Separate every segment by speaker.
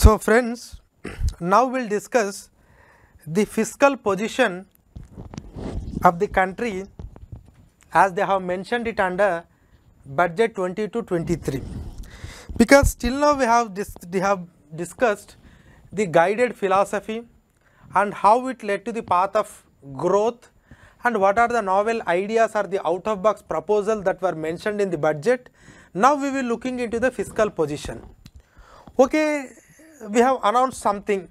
Speaker 1: So friends, now we will discuss the fiscal position of the country as they have mentioned it under budget 22-23, because till now we have discussed the guided philosophy and how it led to the path of growth and what are the novel ideas or the out of box proposal that were mentioned in the budget. Now we will looking into the fiscal position. Okay, we have announced something,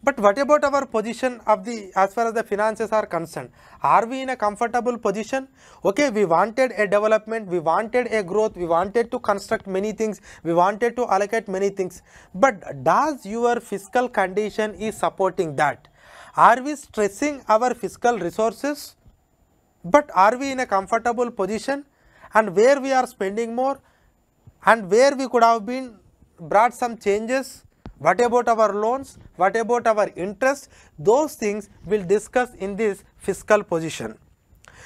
Speaker 1: but what about our position of the as far as the finances are concerned? Are we in a comfortable position? Okay, we wanted a development, we wanted a growth, we wanted to construct many things, we wanted to allocate many things, but does your fiscal condition is supporting that? Are we stressing our fiscal resources? But are we in a comfortable position? And where we are spending more and where we could have been brought some changes? What about our loans? What about our interest? Those things we'll discuss in this fiscal position.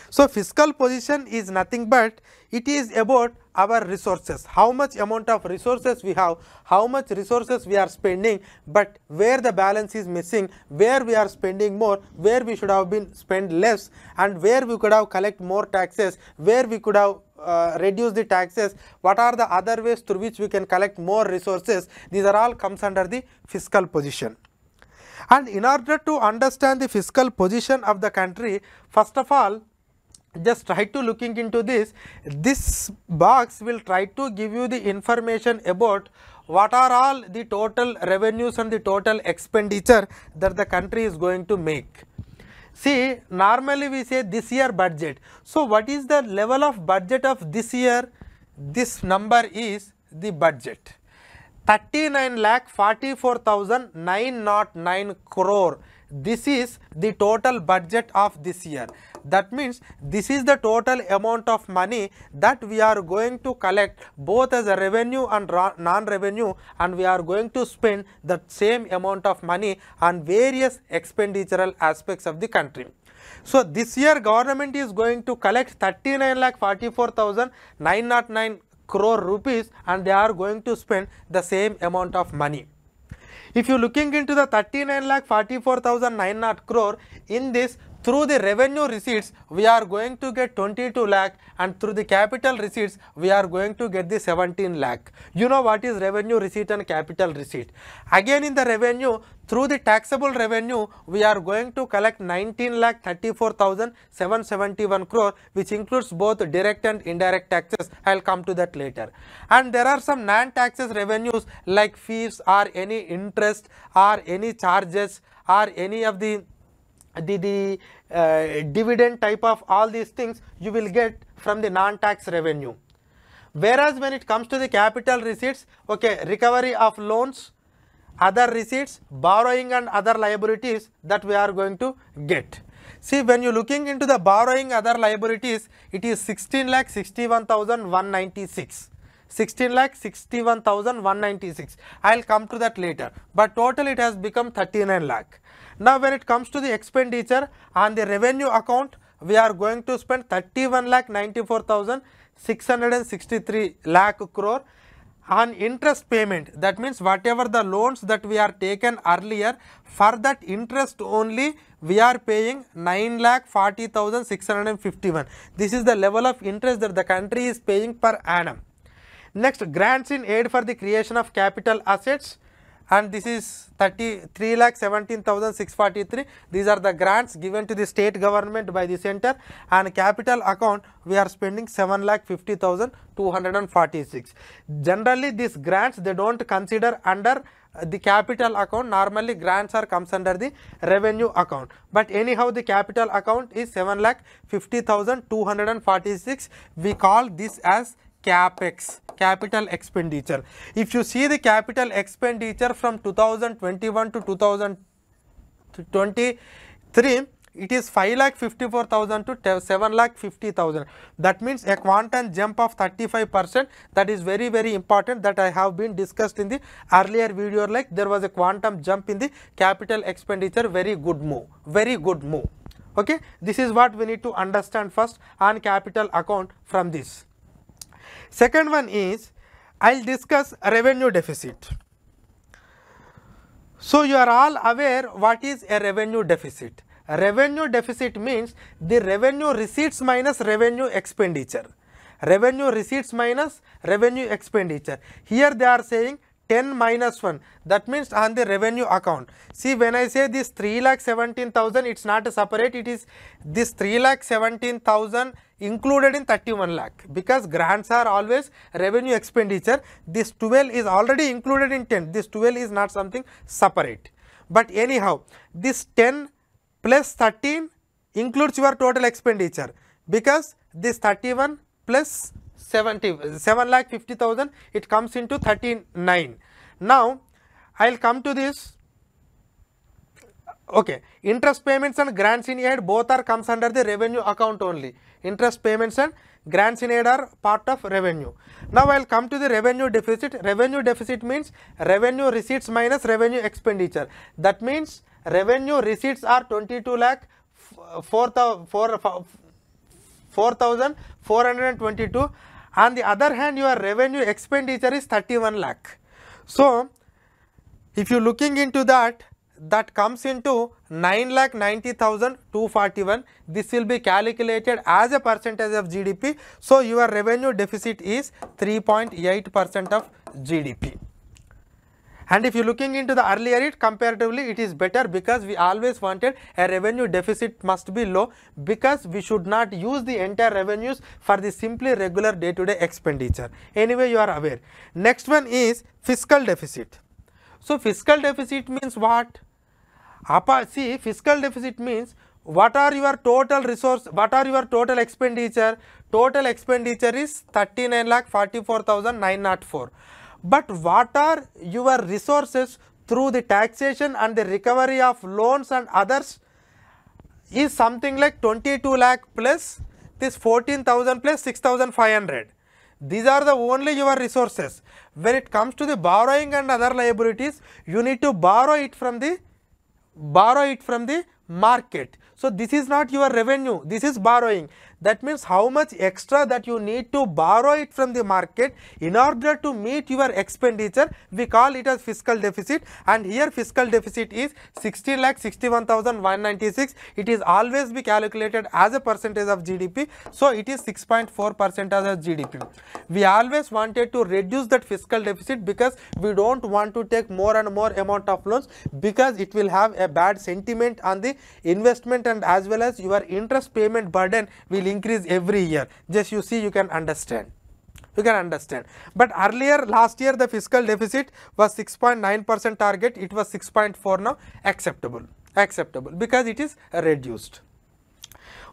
Speaker 1: So fiscal position is nothing but it is about our resources, how much amount of resources we have, how much resources we are spending, but where the balance is missing, where we are spending more, where we should have been spend less, and where we could have collect more taxes, where we could have reduce the taxes, what are the other ways through which we can collect more resources. These are all comes under the fiscal position. And in order to understand the fiscal position of the country, first of all, just try to looking into this box will try to give you the information about what are all the total revenues and the total expenditure that the country is going to make. See, normally we say this year budget. So what is the level of budget of this year? This number is the budget. 39,44,909 crore. This is the total budget of this year. That means this is the total amount of money that we are going to collect both as a revenue and non-revenue, and we are going to spend the same amount of money on various expenditural aspects of the country. So this year government is going to collect 39,44,909 crore rupees and they are going to spend the same amount of money. If you looking into the 39,44,900 crore, in this through the revenue receipts we are going to get 22 lakh and through the capital receipts we are going to get the 17 lakh. You know what is revenue receipt and capital receipt. Again in the revenue, through the taxable revenue we are going to collect 19,34,771 crore, which includes both direct and indirect taxes. I will come to that later. And there are some non-taxes revenues like fees or any interest or any charges or any of the dividend type of all these things you will get from the non-tax revenue. Whereas when it comes to the capital receipts, okay, recovery of loans, other receipts, borrowing and other liabilities that we are going to get. See, when you looking into the borrowing other liabilities, it is 16,61,196. 16,61,196. I will come to that later, but total it has become 39 lakh. Now when it comes to the expenditure on the revenue account, we are going to spend 31,94,663 lakh crore. On interest payment, that means whatever the loans that we are taken earlier, for that interest only we are paying 9,40,651. This is the level of interest that the country is paying per annum. Next, grants in aid for the creation of capital assets, and this is 33,17,643. These are the grants given to the state government by the center, and capital account we are spending 7,50,246. Generally these grants they don't consider under the capital account. Normally grants are comes under the revenue account, but anyhow the capital account is 7,50,246. We call this as CAPEX, capital expenditure. If you see the capital expenditure from 2021 to 2023, it is 5,54,000 to 7,50,000. That means a quantum jump of 35%. That is very, very important, that I have been discussed in the earlier video, like there was a quantum jump in the capital expenditure. Very good move, very good move. Okay, this is what we need to understand first on capital account from this. Second one is I will discuss revenue deficit. So, you are all aware what is a revenue deficit. A revenue deficit means the revenue receipts minus revenue expenditure. Revenue receipts minus revenue expenditure. Here they are saying 10 minus 1, that means on the revenue account. See, when I say this 3,17,000, it is not a separate, it is this 3,17,000 included in 31 lakh, because grants are always revenue expenditure. This 12 is already included in 10, this 12 is not something separate. But anyhow, this 10 plus 13 includes your total expenditure, because this 31 plus 7,50,000, it comes into 39. Now, I will come to this. Okay, interest payments and grants in aid both are comes under the revenue account only. Interest payments and grants in aid are part of revenue. Now, I will come to the revenue deficit. Revenue deficit means revenue receipts minus revenue expenditure. That means revenue receipts are 22 lakh 4,422. On the other hand, your revenue expenditure is 31 lakh. So, if you looking into that, that comes into 9,90,241. This will be calculated as a percentage of GDP. So, your revenue deficit is 3.8% of GDP. And if you looking into the earlier it, comparatively it is better, because we always wanted a revenue deficit must be low, because we should not use the entire revenues for the simply regular day-to-day expenditure. Anyway, you are aware. Next one is fiscal deficit. So, fiscal deficit means what? See, fiscal deficit means what are your total resource, what are your total expenditure? Total expenditure is 39,44,904. But what are your resources through the taxation and the recovery of loans and others is something like 22 lakh plus this 14,000 plus 6,500. These are the only your resources. When it comes to the borrowing and other liabilities, you need to borrow it from the market. So, this is not your revenue, this is borrowing. That means how much extra that you need to borrow it from the market in order to meet your expenditure, we call it as fiscal deficit. And here fiscal deficit is 60,61,196. It is always be calculated as a percentage of GDP. So, it is 6.4% of GDP. We always wanted to reduce that fiscal deficit, because we do not want to take more and more amount of loans, because it will have a bad sentiment on the investment, and as well as your interest payment burden will increase every year. Just you see, you can understand. But earlier last year the fiscal deficit was 6.9% target, it was 6.4 now, acceptable, because it is reduced.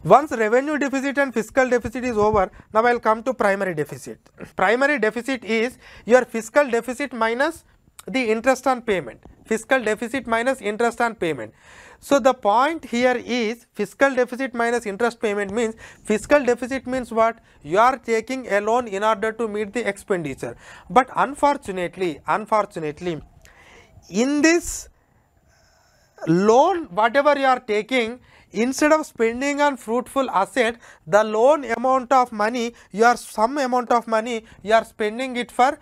Speaker 1: Once revenue deficit and fiscal deficit is over, now I will come to primary deficit. Primary deficit is your fiscal deficit minus the interest on payment. Fiscal deficit minus interest on payment. So, the point here is fiscal deficit minus interest payment means, fiscal deficit means what? You are taking a loan in order to meet the expenditure. But unfortunately, in this loan, whatever you are taking, instead of spending on fruitful asset, the loan amount of money, some amount of money you are spending it for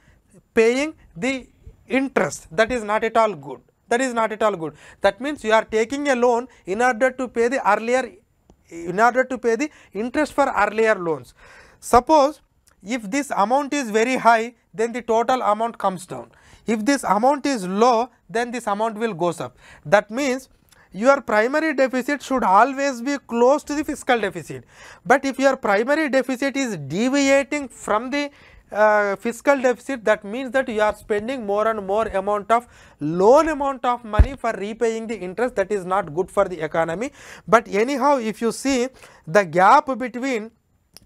Speaker 1: paying the interest. That is not at all good. That means you are taking a loan in order to pay the interest for earlier loans. Suppose if this amount is very high, then the total amount comes down. If this amount is low, then this amount will goes up. That means your primary deficit should always be close to the fiscal deficit. But if your primary deficit is deviating from the fiscal deficit, that means that you are spending more and more loan amount of money for repaying the interest. That is not good for the economy. But anyhow, if you see the gap between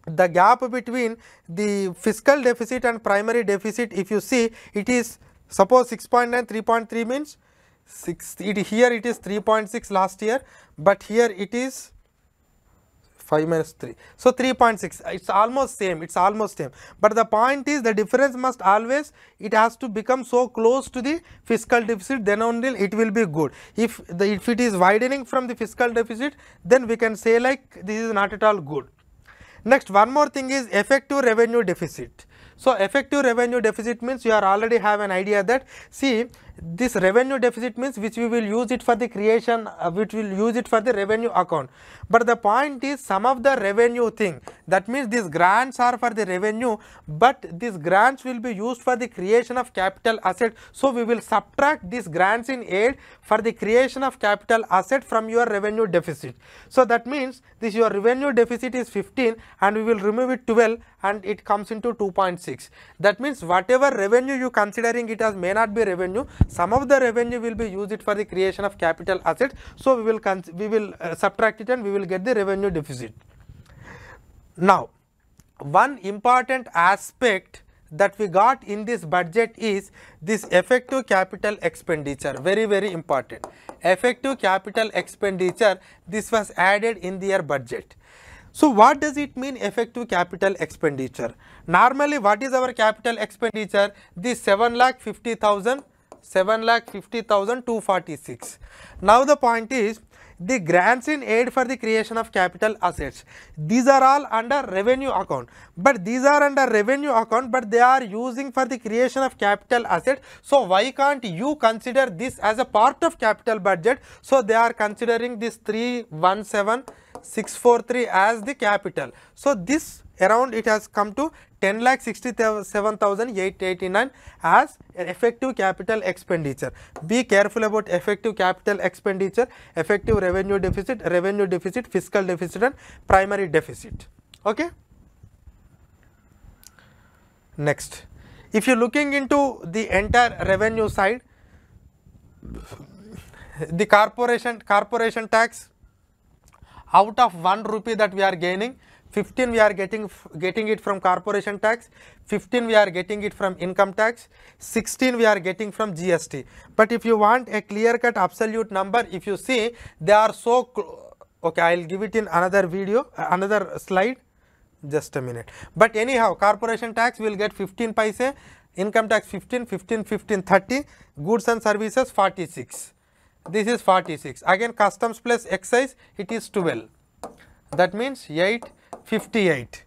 Speaker 1: the fiscal deficit and primary deficit, if you see, it is suppose 6.9, 3.3 means 6, here it is 3.6 last year, but here it is 5 minus 3. So, 3.6, it's almost same, but the point is the difference must always, it has to become so close to the fiscal deficit, then only it will be good. If it is widening from the fiscal deficit, then we can say like this is not at all good. Next, one more thing is effective revenue deficit. So, effective revenue deficit means you are already have an idea that, see, this revenue deficit means which we will use it for the creation, which will use it for the revenue account. But the point is some of the revenue thing, that means these grants are for the revenue, but these grants will be used for the creation of capital asset. So we will subtract these grants in aid for the creation of capital asset from your revenue deficit. So that means this your revenue deficit is 15 and we will remove it 12 and it comes into 2.6. That means whatever revenue you considering it as may not be revenue, some of the revenue will be used it for the creation of capital assets. So we will subtract it and we will get the revenue deficit. Now, one important aspect that we got in this budget is this effective capital expenditure, very important. Effective capital expenditure, this was added in their budget. So what does it mean effective capital expenditure? Normally what is our capital expenditure? This 7,50,246. Now the point is the grants in aid for the creation of capital assets, these are all under revenue account, but these are under revenue account, but they are using for the creation of capital assets. So why can't you consider this as a part of capital budget? So they are considering this 317,643 as the capital. So this around it has come to 10,67,889 as effective capital expenditure. Be careful about effective capital expenditure, effective revenue deficit, fiscal deficit and primary deficit. Okay. Next, if you are looking into the entire revenue side, the corporation tax, out of 1 rupee that we are gaining, 15 we are getting it from corporation tax, 15 we are getting it from income tax, 16 we are getting from GST. But if you want a clear cut absolute number, if you see they are so okay, I will give it in another video, another slide, just a minute. But anyhow, corporation tax will get 15 paise, income tax 15, 30, goods and services 46. This is 46. Again customs plus excise, it is 12. That means 858.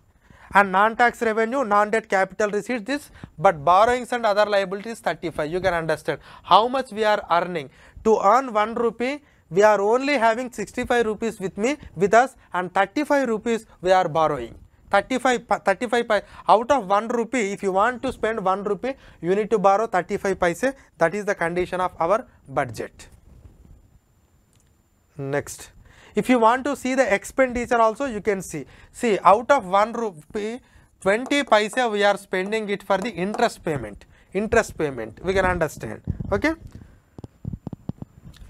Speaker 1: And non-tax revenue, non-debt capital receipts this, but borrowings and other liabilities 35. You can understand how much we are earning. To earn 1 rupee, we are only having 65 rupees with us and 35 rupees we are borrowing. 35 out of 1 rupee, if you want to spend 1 rupee, you need to borrow 35 paise. That is the condition of our budget. Next, if you want to see the expenditure also, you can see out of 1 rupee, 20 paise we are spending it for the interest payment, we can understand, okay.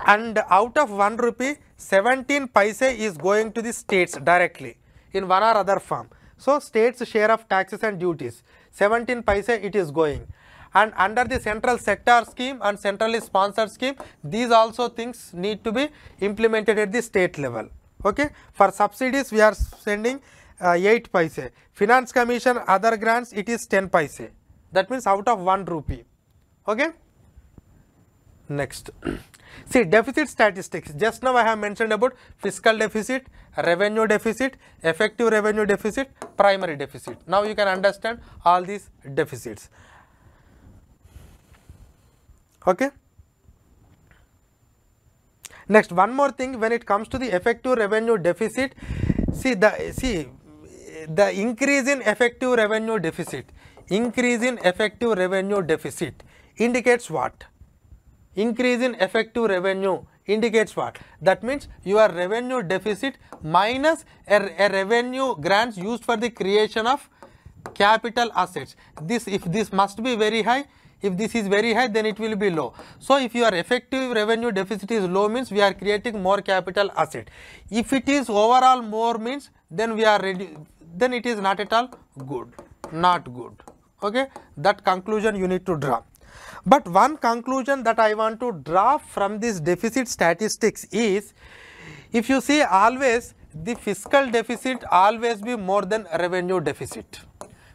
Speaker 1: And out of 1 rupee, 17 paise is going to the states directly in one or other form. So states share of taxes and duties, 17 paise it is going. And under the central sector scheme and centrally sponsored scheme, these also things need to be implemented at the state level. Okay. For subsidies we are sending 8 paise. Finance commission, other grants, it is 10 paise. That means out of 1 rupee. Okay. Next, see deficit statistics. Just now I have mentioned about fiscal deficit, revenue deficit, effective revenue deficit, primary deficit. Now you can understand all these deficits. Okay. Next, one more thing, when it comes to the effective revenue deficit, see the increase in effective revenue deficit, indicates what? Increase in effective revenue indicates what? That means your revenue deficit minus a revenue grants used for the creation of capital assets. If this must be very high, if this is very high, then it will be low. So if your effective revenue deficit is low, means we are creating more capital asset. If it is overall more, means then we are then it is not at all good, not good. Okay, that conclusion you need to draw. But one conclusion that I want to draw from this deficit statistics is, if you see always the fiscal deficit always be more than revenue deficit.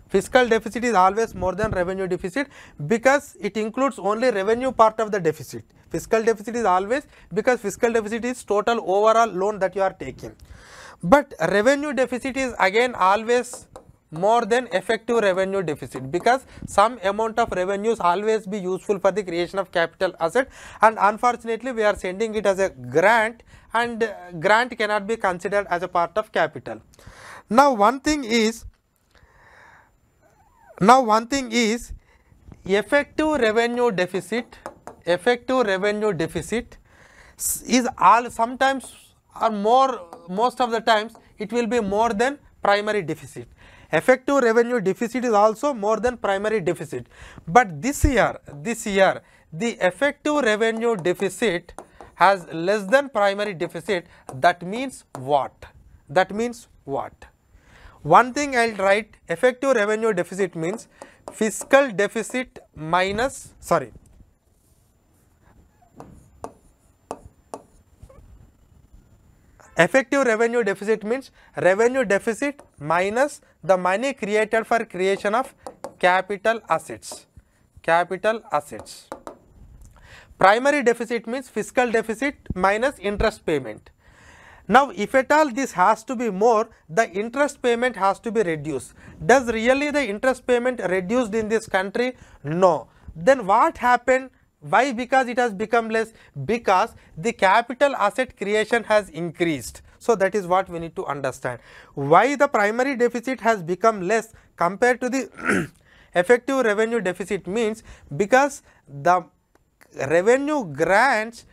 Speaker 1: Fiscal deficit is always more than revenue deficit because it includes only revenue part of the deficit. Fiscal deficit is always, because fiscal deficit is total overall loan that you are taking. But revenue deficit is again always more than effective revenue deficit, because some amount of revenues always be useful for the creation of capital asset, and unfortunately we are sending it as a grant, and grant cannot be considered as a part of capital. Now one thing is effective revenue deficit is sometimes or most of the times it will be more than primary deficit. Effective revenue deficit is also more than primary deficit, but this year the effective revenue deficit has less than primary deficit. That means what? One thing I will write, effective revenue deficit means fiscal deficit minus, effective revenue deficit means revenue deficit minus the money created for creation of capital assets. Primary deficit means fiscal deficit minus interest payment. Now if at all this has to be more, the interest payment has to be reduced. Does really the interest payment reduced in this country? No. Then what happened? Why? Because it has become less, because the capital asset creation has increased. So that is what we need to understand. Why the primary deficit has become less compared to the effective revenue deficit means because the revenue grants,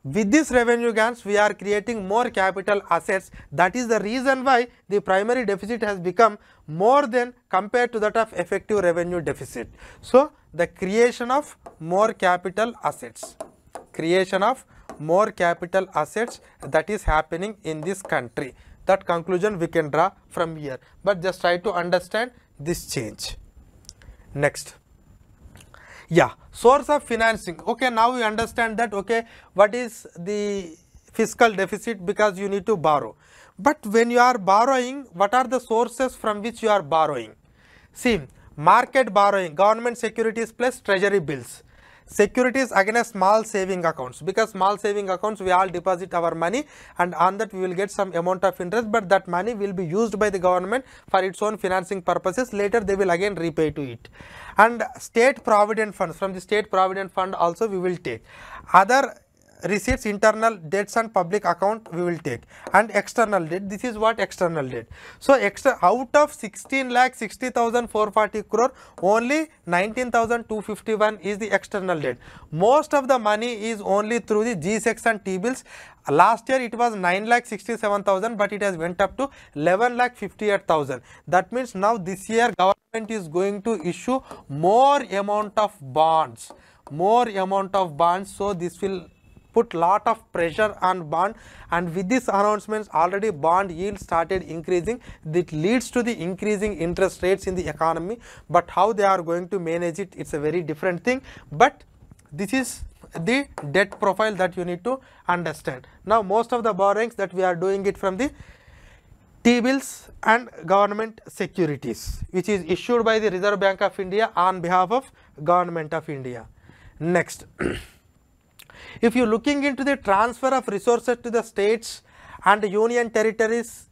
Speaker 1: with this revenue grants we are creating more capital assets. That is the reason why the primary deficit has become more than compared to that of effective revenue deficit. So the creation of more capital assets, that is happening in this country. That conclusion we can draw from here, but just try to understand this change. Next. Source of financing. Okay, now we understand that, okay, what is the fiscal deficit, because you need to borrow. But when you are borrowing, what are the sources from which you are borrowing? See, market borrowing, government securities plus treasury bills. Securities against small saving accounts, because small saving accounts we all deposit our money and on that we will get some amount of interest, but that money will be used by the government for its own financing purposes. Later they will again repay to it. And state provident funds, from the state provident fund also we will take. Other receipts, internal debts and public account we will take, and external debt. This is what external debt. So out of 16,60,440 crore, only 19,251 is the external debt. Most of the money is only through the G-Secs and T-bills. Last year it was 9,67,000, but it has went up to 11,58,000. That means now this year government is going to issue more amount of bonds. So this will put lot of pressure on bond, and with these announcements already bond yield started increasing. That leads to the increasing interest rates in the economy, but how they are going to manage it, it's a very different thing. But this is the debt profile that you need to understand. Now most of the borrowings that we are doing it from the T-bills and government securities, which is issued by the Reserve Bank of India on behalf of Government of India. Next. If you are looking into the transfer of resources to the states and union territories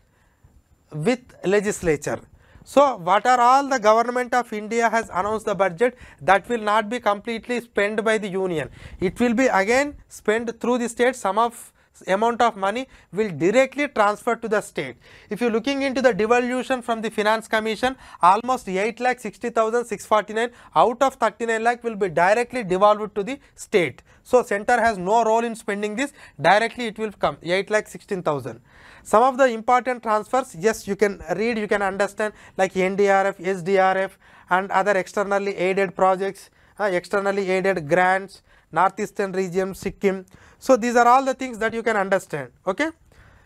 Speaker 1: with legislature. So what are all the Government of India has announced the budget, that will not be completely spent by the union. It will be again spent through the state. Some of amount of money will directly transfer to the state. If you are looking into the devolution from the Finance Commission, almost 8,60,649 out of 39 lakh will be directly devolved to the state. So center has no role in spending this, directly it will come 8,16,000. Some of the important transfers, yes, you can read, you can understand, like NDRF, SDRF and other externally aided projects, externally aided grants, Northeastern region, Sikkim. So these are all the things that you can understand. Okay,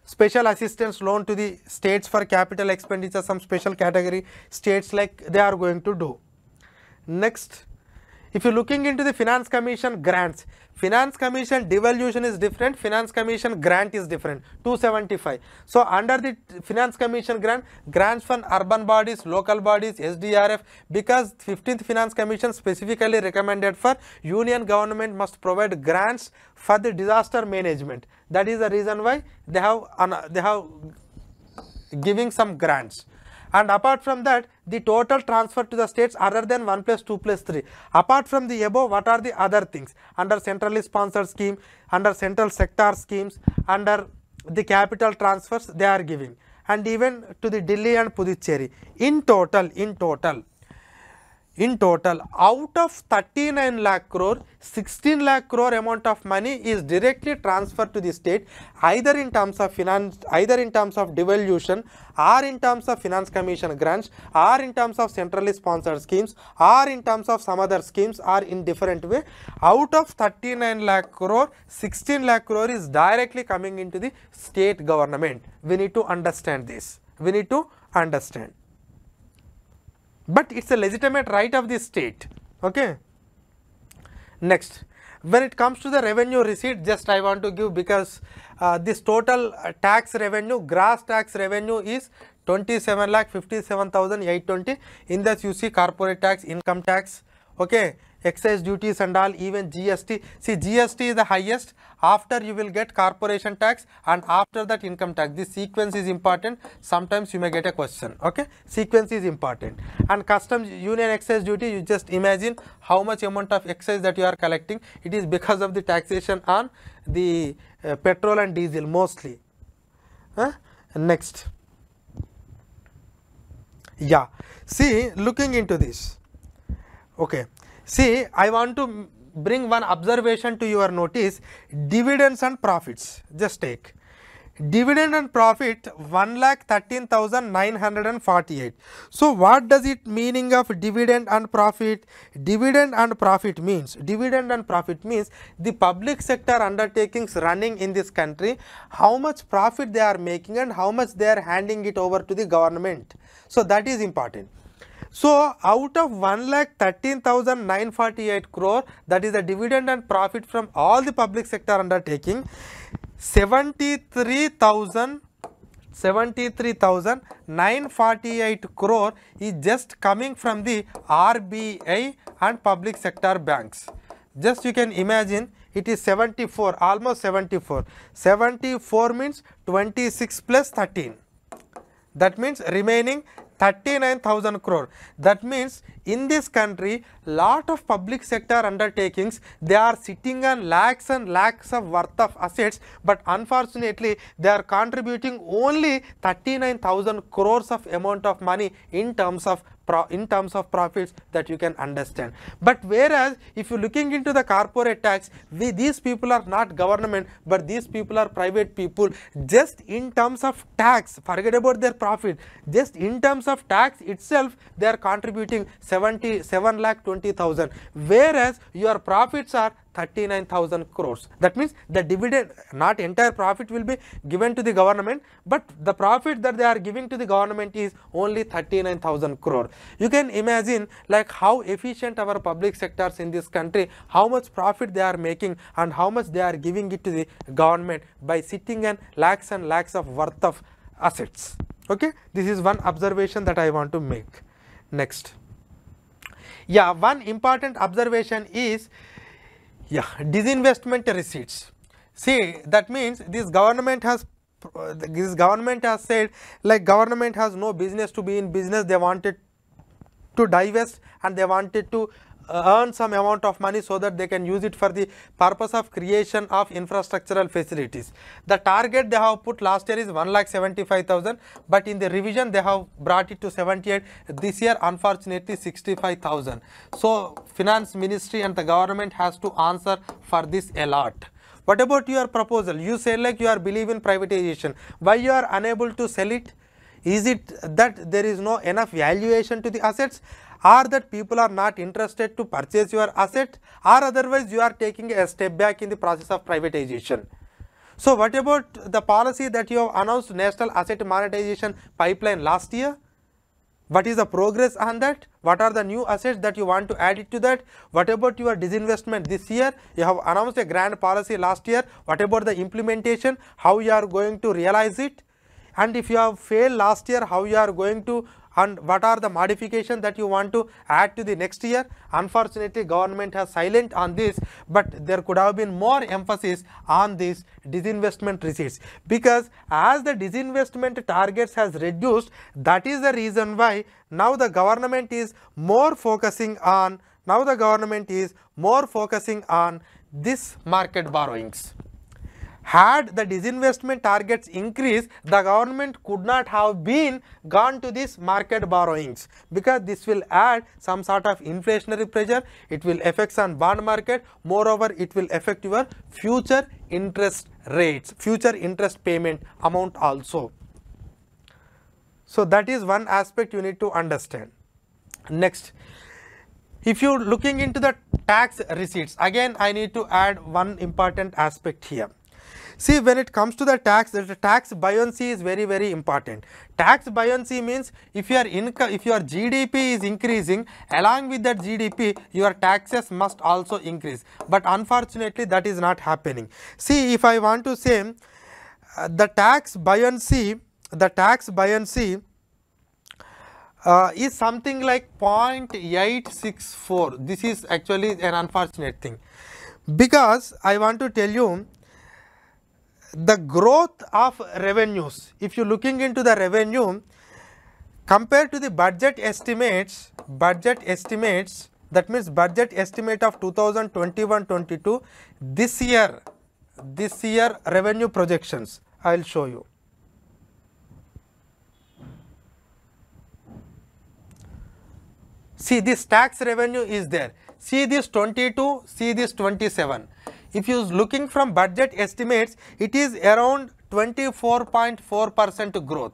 Speaker 1: special assistance loan to the states for capital expenditure, some special category states like they are going to do. Next, if you are looking into the Finance Commission grants, Finance Commission devolution is different, Finance Commission grant is different, 275. So under the Finance Commission grants from urban bodies, local bodies, SDRF, because 15th Finance Commission specifically recommended for union government must provide grants for the disaster management. That is the reason why they have giving some grants. And apart from that, the total transfer to the states other than 1 plus 2 plus 3. Apart from the above, what are the other things? Under centrally sponsored scheme, under central sector schemes, under the capital transfers they are giving, and even to the Delhi and Puducherry. In total, out of 39 lakh crore, 16 lakh crore amount of money is directly transferred to the state, either in terms of finance, either in terms of devolution, or in terms of finance commission grants, or in terms of centrally sponsored schemes, or in terms of some other schemes, or in different way. Out of 39 lakh crore, 16 lakh crore is directly coming into the state government. We need to understand this. We need to understand. But it's a legitimate right of the state. Okay. Next, when it comes to the revenue receipt, just I want to give, because this total tax revenue, gross tax revenue is 27,57,820. In this you see corporate tax, income tax, okay, excise duties and all, even GST. See, GST is the highest, after you will get corporation tax, and after that income tax. This sequence is important, sometimes you may get a question, okay. Sequence is important. And customs union excise duty, you just imagine how much amount of excise that you are collecting. It is because of the taxation on the petrol and diesel mostly. Next, yeah, see, looking into this, okay. See, I want to bring one observation to your notice. Dividends and profits, just take dividend and profit 1,13,948. So what does it meaning of dividend and profit? Dividend and profit means the public sector undertakings running in this country, how much profit they are making and how much they are handing it over to the government. So that is important. So out of 1,13,948 crore, that is the dividend and profit from all the public sector undertaking, 73,948 crore is just coming from the RBI and public sector banks. Just you can imagine, it is 74, almost 74. 74 means 26 plus 13. That means remaining 39,000 crore. That means in this country, lot of public sector undertakings, they are sitting on lakhs and lakhs of worth of assets, but unfortunately they are contributing only 39,000 crores of amount of money in terms of profits, that you can understand. But whereas if you looking into the corporate tax, these people are not government, but these people are private people. Just in terms of tax, forget about their profit, just in terms of tax itself, they are contributing 77,20,000, whereas your profits are 39,000 crores. That means the dividend, not entire profit will be given to the government, but the profit that they are giving to the government is only 39,000 crore. You can imagine like how efficient our public sectors in this country, how much profit they are making and how much they are giving it to the government by sitting on lakhs and lakhs of worth of assets. Okay, this is one observation that I want to make. Next, yeah, one important observation is, yeah, disinvestment receipts. See, that means this government has said like government has no business to be in business. They wanted to divest and they wanted to earn some amount of money so that they can use it for the purpose of creation of infrastructural facilities. The target they have put last year is 1,75,000, but in the revision they have brought it to 78. This year unfortunately 65,000. So finance ministry and the government has to answer for this a lot. What about your proposal? You say like you are believe in privatization. Why you are unable to sell it? Is it that there is no enough valuation to the assets, or that people are not interested to purchase your asset, or otherwise you are taking a step back in the process of privatization? So what about the policy that you have announced, national asset monetization pipeline last year? What is the progress on that? What are the new assets that you want to add it to that? What about your disinvestment this year? You have announced a grand policy last year. What about the implementation? How you are going to realize it? and if you have failed last year, how you are going to, and what are the modifications that you want to add to the next year. Unfortunately, government has silent on this, but there could have been more emphasis on this disinvestment receipts, because as the disinvestment targets has reduced, that is the reason why now the government is more focusing on this market borrowings. Had the disinvestment targets increased, the government could not have been gone to this market borrowings, because this will add some sort of inflationary pressure, it will affect on bond market, moreover it will affect your future interest rates, future interest payment amount also. So that is one aspect you need to understand. Next, if you are looking into the tax receipts, again I need to add one important aspect here. See, when it comes to the tax buoyancy is very, very important. Tax buoyancy means if your GDP is increasing, along with that GDP, your taxes must also increase. But unfortunately, that is not happening. See, if I want to say the tax buoyancy is something like 0.864. This is actually an unfortunate thing, because I want to tell you, the growth of revenues, if you are looking into the revenue compared to the budget estimates, that means budget estimate of 2021-22, this year revenue projections, I will show you. See, this tax revenue is there. See this 22, see this 27. If you are looking from budget estimates, it is around 24.4% growth.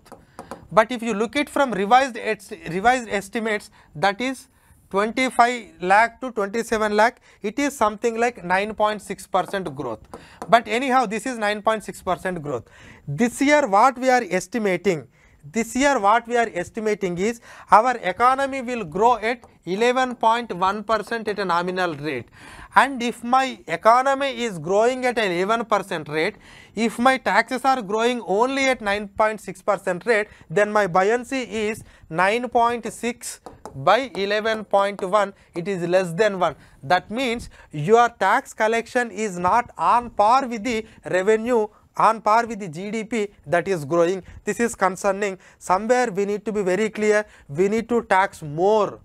Speaker 1: But if you look it from revised estimates, that is 25 lakh to 27 lakh, it is something like 9.6% growth. But anyhow, this is 9.6% growth. This year what we are estimating is our economy will grow at 11.1% at a nominal rate. And if my economy is growing at an 11% rate, if my taxes are growing only at 9.6% rate, then my buoyancy is 9.6 by 11.1, it is less than 1. That means your tax collection is not on par with the revenue, on par with the GDP that is growing. This is concerning. Somewhere we need to be very clear, we need to tax more.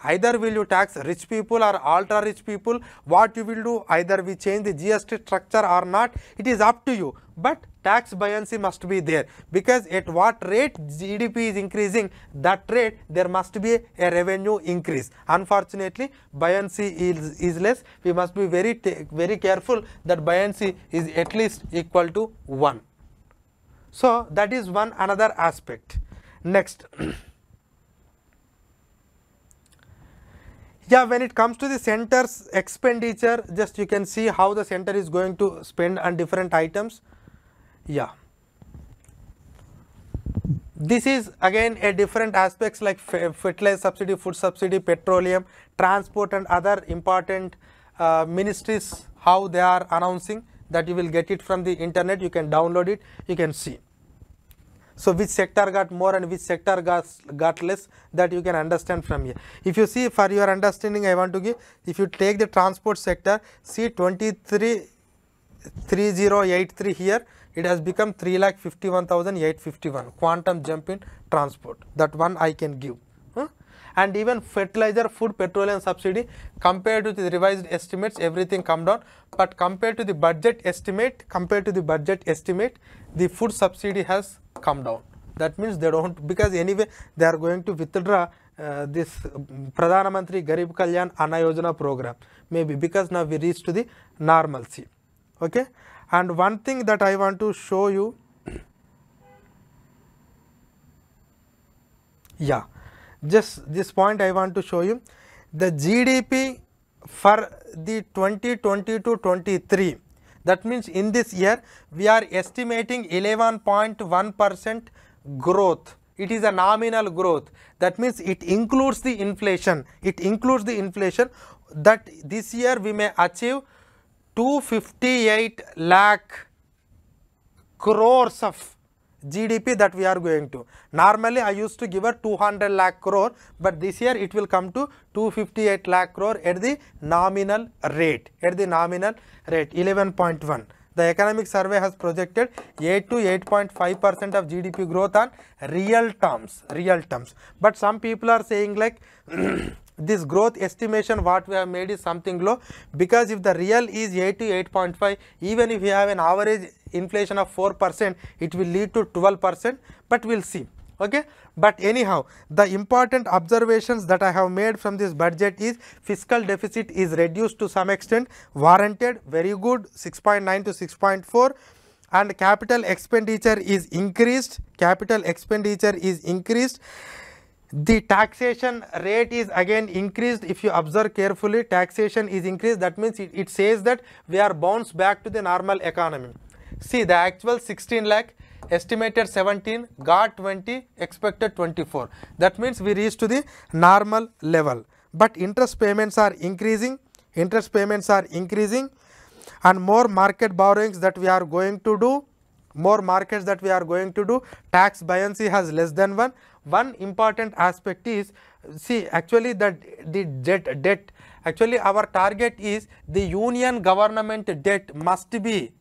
Speaker 1: Either will you tax rich people or ultra rich people, what you will do, either we change the GST structure or not, it is up to you. But tax buoyancy must be there, because at what rate GDP is increasing, that rate there must be a revenue increase. Unfortunately, buoyancy is less. We must be very careful that buoyancy is at least equal to 1. So that is one another aspect. Next. Yeah, when it comes to the center's expenditure, just you can see how the center is going to spend on different items. Yeah, this is again a different aspects like fertilizer subsidy, food subsidy, petroleum, transport and other important ministries, how they are announcing, that you will get it from the internet, you can download it, you can see. So which sector got more and which sector got less, that you can understand from here. If you see, for your understanding I want to give, if you take the transport sector, see 23,3083 here, it has become 3,51,851, quantum jump in transport, that one I can give. And even fertilizer, food, petroleum subsidy, compared to the revised estimates, everything come down, but compared to the budget estimate, the food subsidy has come down. That means they don't, because anyway they are going to withdraw this Pradhan Mantri Garib Kalyan Anna Yojana program, maybe, because now we reach to the normalcy. Okay. And one thing that I want to show you, yeah, just this point I want to show you, the GDP for the 2020-23, that means in this year we are estimating 11.1% growth. It is a nominal growth, that means it includes the inflation, that this year we may achieve 258 lakh crores of GDP that we are going to. Normally I used to give a 200 lakh crore, but this year it will come to 258 lakh crore at the nominal rate, 11.1. The economic survey has projected 8 to 8.5% of GDP growth on real terms. But some people are saying like this growth estimation what we have made is something low, because if the real is 8 to 8.5, even if we have an average inflation of 4%, it will lead to 12%, but we will see. Okay, but anyhow, the important observations that I have made from this budget is fiscal deficit is reduced to some extent, warranted, very good, 6.9 to 6.4, and capital expenditure is increased. The taxation rate is again increased. If you observe carefully, taxation is increased. That means it says that we are bounced back to the normal economy. See, the actual 16 lakh, estimated 17, got 20, expected 24. That means we reached to the normal level. But interest payments are increasing, and more market borrowings that we are going to do, tax buoyancy has less than 1. One important aspect is, see, actually the debt, actually our target is the union government debt must be,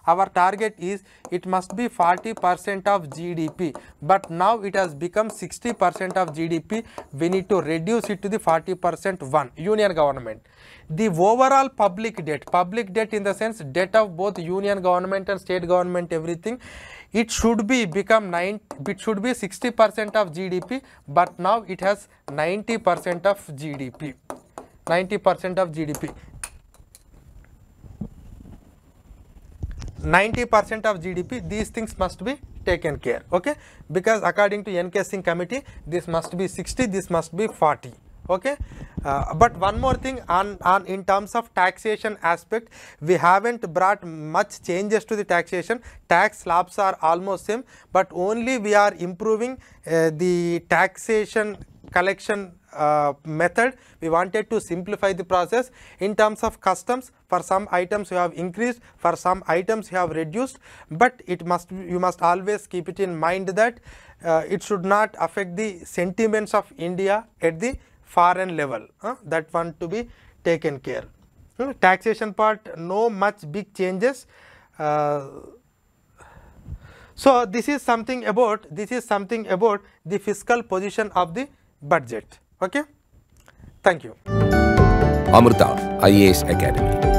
Speaker 1: our target is it must be 40% of GDP, but now it has become 60% of GDP. We need to reduce it to the 40%, union government. The overall public debt in the sense debt of both union government and state government, everything, it should be 60% of GDP, but now it has 90% of GDP. 90% of GDP, these things must be taken care, okay, because according to NK Singh committee, this must be 60, this must be 40. Okay, but one more thing on in terms of taxation aspect, we haven't brought much changes to the taxation. Tax slabs are almost same, but only we are improving the taxation collection method. We wanted to simplify the process. In terms of customs, for some items we have increased, for some items we have reduced, but you must always keep it in mind that it should not affect the sentiments of India at the foreign level, that one to be taken care. Taxation part, no much big changes. So this is something about the fiscal position of the budget. Okay, thank you.
Speaker 2: Amrita IAS Academy.